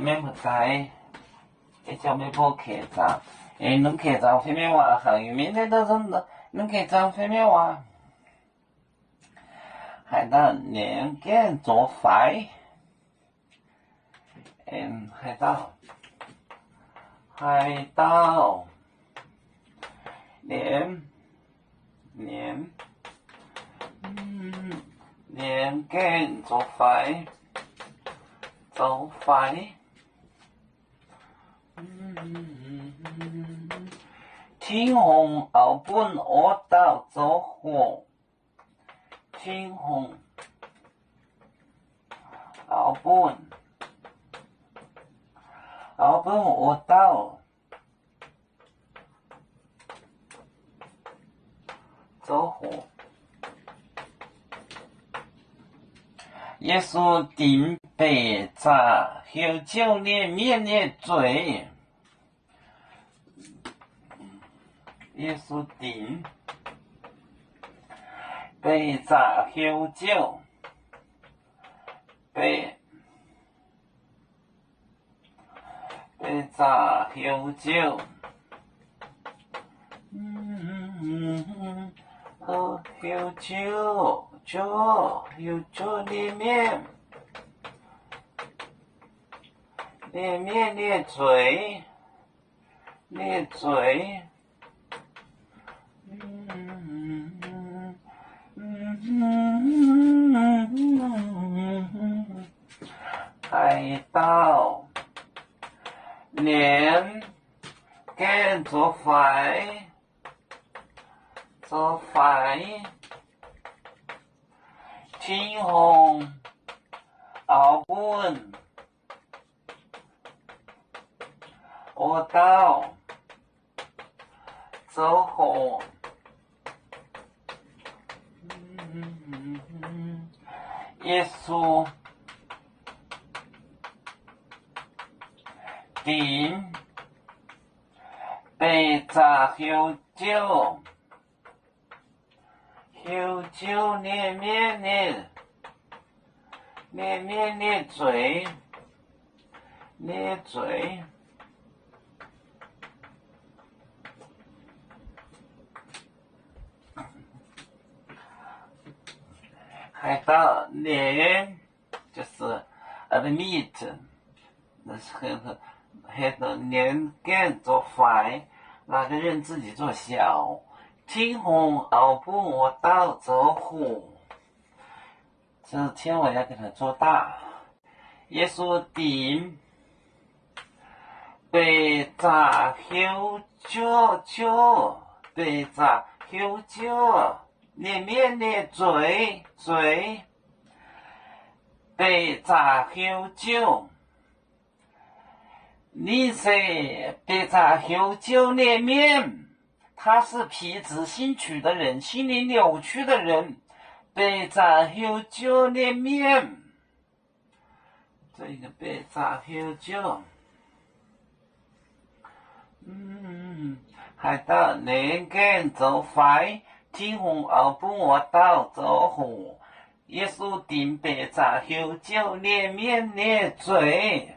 免不知，一叫要报客栈，恁客栈什么话行业面的都是恁客栈什么话？海盗年间做饭，海盗年间做饭。天红后本我到走火，天红后本我到走火。耶稣定被砸后9年免的罪，耶稣定被砸后9被砸后9后9里面的罪，海盗年间做饭，天红后本我到走火。耶稣定被砸后9年免的罪，海盗年就是 admit， 那是很年间做饭，那个人自己做小。天红后本我到走火，这天我要给它做大。耶稣定被砸后9年免的罪，被砸后9，你是被砸后9年免，他是皮质心曲的人，心理扭曲的人，被砸后9年免，这个被砸后9。海盗年间做饭，天红后本我到走火。耶稣定被砸后9年免的罪。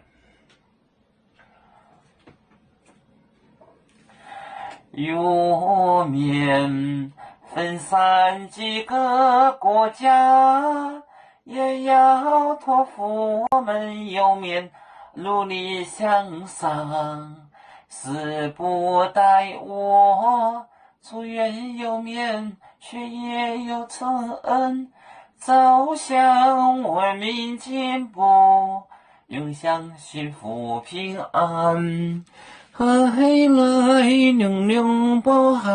有面分散几个国家，也要托付我们有面努力向上，是不待我出院有面，却也有承恩，走向文明进步，永享幸福平安。海来娘娘保海。